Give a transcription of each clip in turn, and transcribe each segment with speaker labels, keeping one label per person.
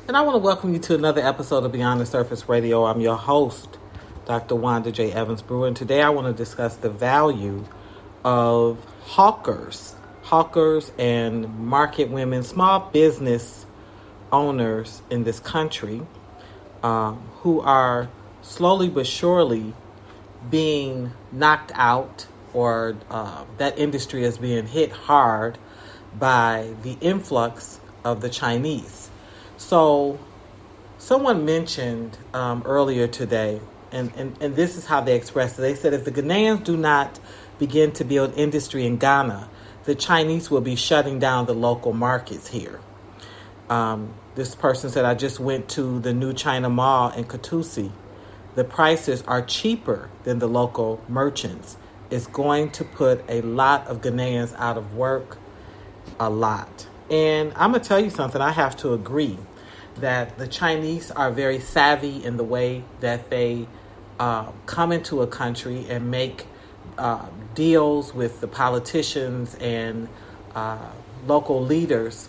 Speaker 1: And I want to welcome you to another episode of Beyond the Surface Radio. I'm your host, Dr. Wanda J. Evans-Brewer, and today I want to discuss the value of hawkers and market women, small business owners in this country who are slowly but surely being knocked out, or that industry is being hit hard by the influx of the Chinese. So someone mentioned earlier today, and this is how they expressed it. They said if the Ghanaians do not begin to build industry in Ghana, the Chinese will be shutting down the local markets here. This person said, I just went to the new China Mall in Katusi. The prices are cheaper than the local merchants. It's going to put a lot of Ghanaians out of work, a lot. And I'm going to tell you something, I have to agree that the Chinese are very savvy in the way that they come into a country and make deals with the politicians and local leaders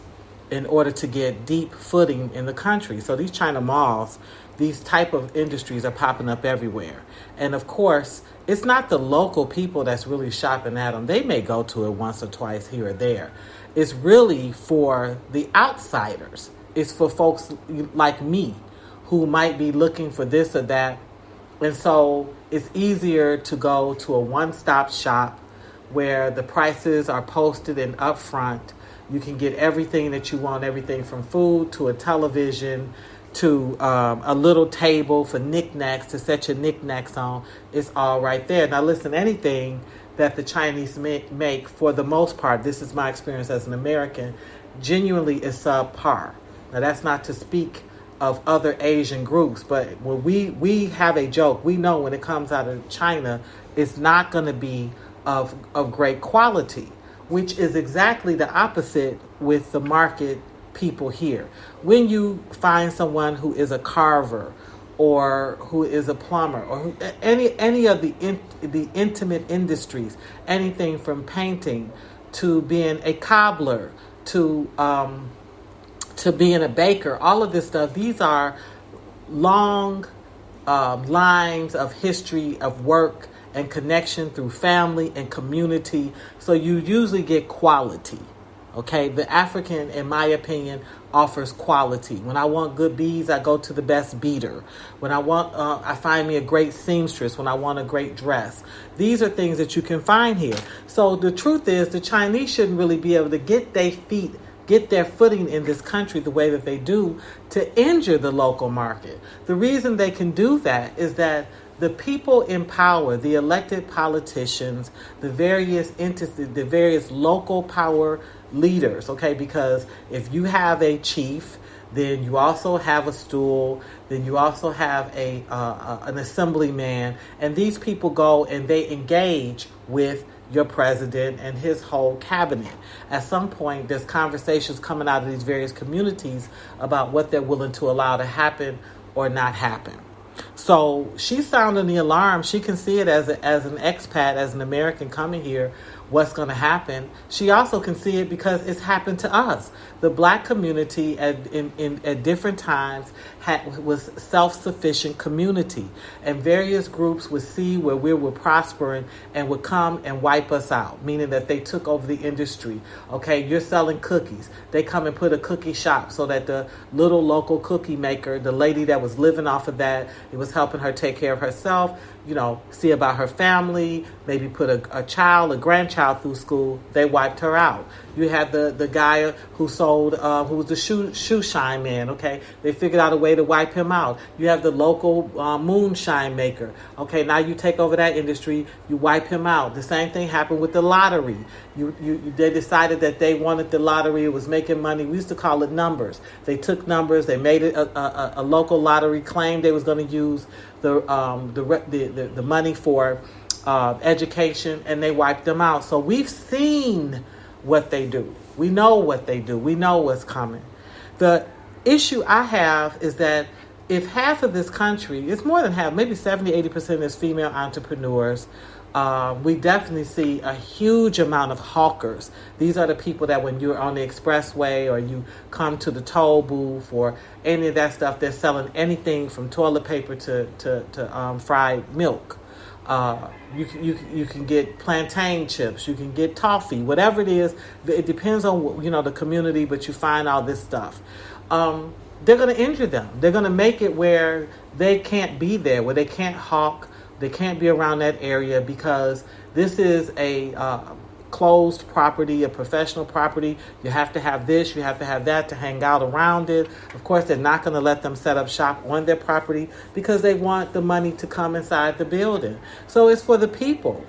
Speaker 1: in order to get deep footing in the country. So these China malls, these type of industries are popping up everywhere. And of course, it's not the local people that's really shopping at them. They may go to it once or twice here or there. It's really for the outsiders. It's for folks like me who might be looking for this or that. And so it's easier to go to a one-stop shop where the prices are posted and upfront. You can get everything that you want, everything from food to a television to a little table for knickknacks to set your knickknacks on. It's all right there. Now listen, anything that the Chinese make, for the most part, this is my experience as an American, genuinely is subpar. Now that's not to speak of other Asian groups, but when we have a joke, we know when it comes out of China, it's not going to be of great quality, which is exactly the opposite with the market people here. When you find someone who is a carver or who is a plumber or any of the intimate industries, anything from painting to being a cobbler to being a baker, all of this stuff, these are long lines of history of work and connection through family and community. So you usually get quality. Okay, the African, in my opinion, offers quality. When I want good beads, I go to the best beater. When I find me a great seamstress. When I want a great dress, these are things that you can find here. So the truth is, the Chinese shouldn't really be able to get their footing in this country the way that they do to injure the local market. The reason they can do that is that the people in power, the elected politicians, the various entities, the various local power leaders, okay, because if you have a chief, then you also have a stool, then you also have an assemblyman, and these people go and they engage with your president and his whole cabinet. At some point, there's conversations coming out of these various communities about what they're willing to allow to happen or not happen. So she's sounding the alarm. She can see it as an expat, as an American coming here, what's going to happen. She also can see it because it's happened to us. The black community at different times was self-sufficient community, and various groups would see where we were prospering and would come and wipe us out, meaning that they took over the industry. Okay, you're selling cookies. They come and put a cookie shop so that the little local cookie maker, the lady that was living off of that, it was helping her take care of herself, see about her family, maybe put a grandchild through school. They wiped her out. You had the guy who was the shoe shine man, okay? They figured out a way to wipe him out. You have the local moonshine maker. Okay, now you take over that industry, you wipe him out. The same thing happened with the lottery. They decided that they wanted the lottery, it was making money. We used to call it numbers. They took numbers, they made it a local lottery, claimed they was going to use the money for education, and they wiped them out. So we've seen what they do. We know what they do. We know what's coming. The issue I have is that if half of this country, it's more than half, maybe 70, 80% is female entrepreneurs We definitely see a huge amount of hawkers. These are the people that when you're on the expressway or you come to the toll booth or any of that stuff, they're selling anything from toilet paper to fried milk. You can get plantain chips, you can get toffee, whatever it is. It depends on the community, but you find all this stuff. They're going to injure them. They're going to make it where they can't be there, where they can't hawk. They can't be around that area because this is a closed property, a professional property. You have to have this, you have to have that to hang out around it. Of course, they're not going to let them set up shop on their property because they want the money to come inside the building. So it's for the people,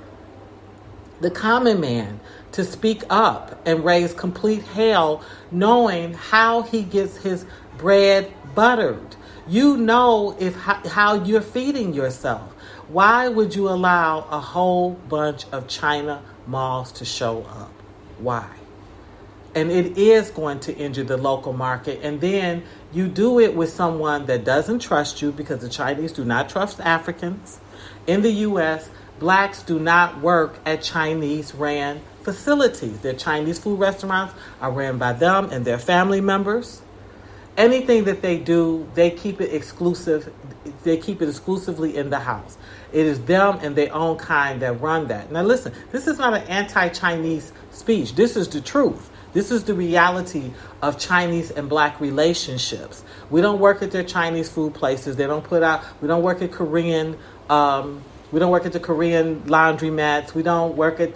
Speaker 1: the common man, to speak up and raise complete hell, knowing how he gets his bread buttered. You know how you're feeding yourself. Why would you allow a whole bunch of China malls to show up? Why? And it is going to injure the local market. And then you do it with someone that doesn't trust you, because the Chinese do not trust Africans. In the U.S., blacks do not work at Chinese-ran facilities. Their Chinese food restaurants are ran by them and their family members. Anything that they do, they keep it exclusive. They keep it exclusively in the house. It is them and their own kind that run that. Now listen, this is not an anti-Chinese speech. This is the truth. This is the reality of Chinese and black relationships. We don't work at their Chinese food places. We don't work at Korean. We don't work at the Korean laundromats. We don't work at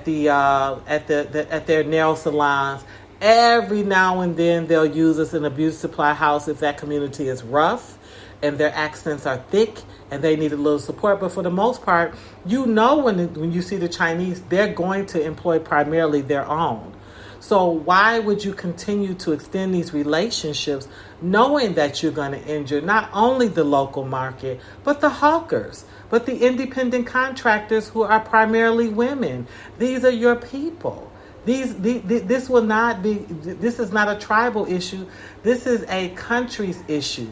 Speaker 1: their nail salons. Every now and then they'll use us in a beauty supply house if that community is rough and their accents are thick and they need a little support. But for the most part, when you see the Chinese, they're going to employ primarily their own. So why would you continue to extend these relationships knowing that you're going to injure not only the local market, but the hawkers, but the independent contractors who are primarily women? These are your people. This is not a tribal issue. This is a country's issue,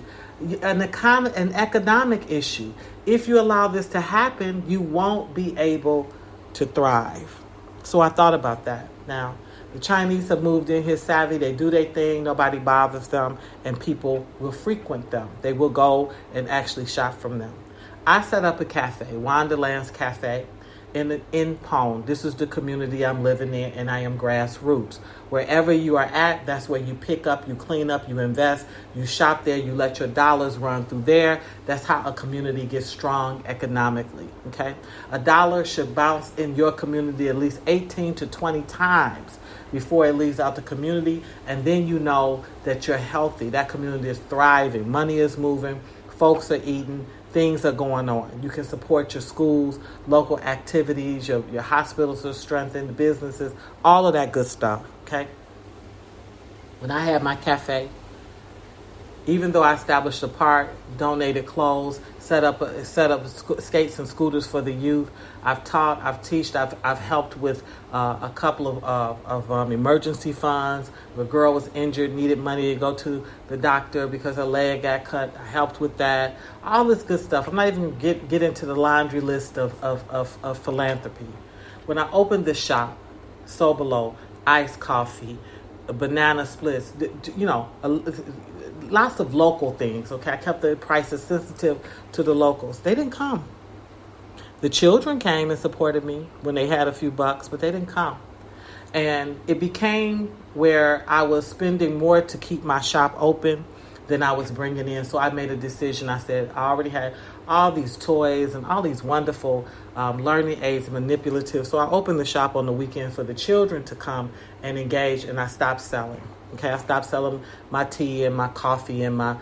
Speaker 1: an economic issue. If you allow this to happen, you won't be able to thrive. So I thought about that. Now, the Chinese have moved in here savvy. They do their thing. Nobody bothers them, and people will frequent them. They will go and actually shop from them. I set up a cafe, Wonderland's Cafe, in Pone. This is the community I'm living in, and I am grassroots. Wherever you are at, that's where you pick up, you clean up, you invest, you shop there, you let your dollars run through there. That's how a community gets strong economically, okay? A dollar should bounce in your community at least 18 to 20 times before it leaves out the community, and then you know that you're healthy. That community is thriving. Money is moving. Folks are eating. Things are going on. You can support your schools, local activities, your hospitals are strengthened, businesses, all of that good stuff, okay? When I had my cafe, even though I established a park, donated clothes, set up skates and scooters for the youth, I've taught, I've taught, I've helped with a couple of emergency funds. The girl was injured, needed money to go to the doctor because her leg got cut. I helped with that. All this good stuff. I'm not even get into the laundry list of philanthropy. When I opened the shop, Sobolo, iced coffee, banana splits, lots of local things, okay? I kept the prices sensitive to the locals. They didn't come. The children came and supported me when they had a few bucks, but they didn't come. And it became where I was spending more to keep my shop open than I was bringing in. So I made a decision. I said, I already had all these toys and all these wonderful learning aids, manipulative. So I opened the shop on the weekend for the children to come and engage, and I stopped selling. Okay, I stopped selling my tea and my coffee and my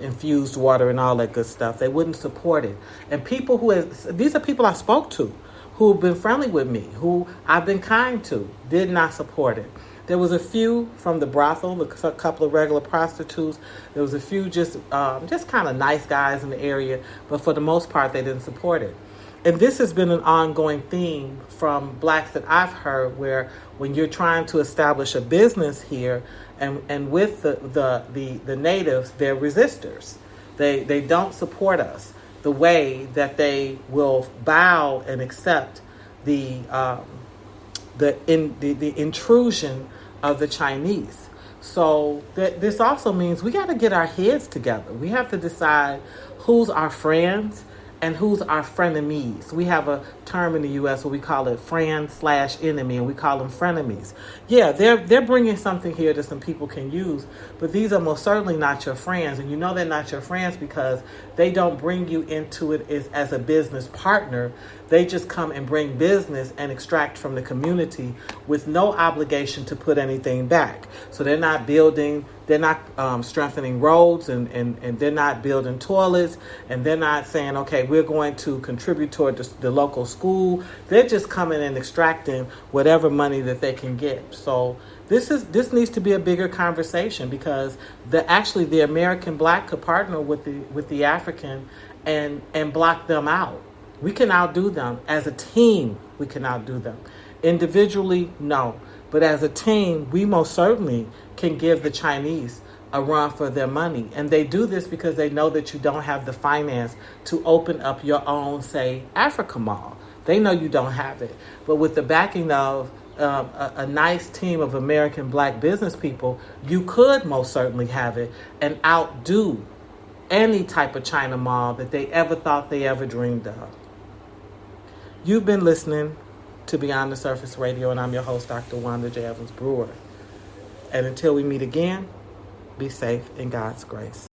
Speaker 1: infused water and all that good stuff. They wouldn't support it. And these are people I spoke to who've been friendly with me, who I've been kind to, did not support it. There was a few from the brothel, a couple of regular prostitutes. There was a few just kind of nice guys in the area, but for the most part, they didn't support it. And this has been an ongoing theme from blacks that I've heard, where when you're trying to establish a business here and with the natives, they're resistors. They don't support us. the way that they will bow and accept the the intrusion of the Chinese. So this also means we got to get our heads together. We have to decide who's our friends and who's our frenemies. We have a term in the U.S. where we call it friend/enemy, and we call them frenemies. Yeah, they're bringing something here that some people can use, but these are most certainly not your friends, and you know they're not your friends because they don't bring you into it as a business partner. They just come and bring business and extract from the community with no obligation to put anything back. So they're not building, they're not strengthening roads, and they're not building toilets, and they're not saying, okay, we're going to contribute toward the local school. They're just coming and extracting whatever money that they can get. So this needs to be a bigger conversation, because the American black could partner with the African and block them out. We can outdo them. As a team, we can outdo them. Individually, no. But as a team, we most certainly can give the Chinese a run for their money. And they do this because they know that you don't have the finance to open up your own, say, Africa Mall. They know you don't have it. But with the backing of a nice team of American black business people, you could most certainly have it and outdo any type of China mall that they ever thought they ever dreamed of. You've been listening to Beyond the Surface Radio, and I'm your host, Dr. Wanda J. Evans-Brewer. And until we meet again, be safe in God's grace.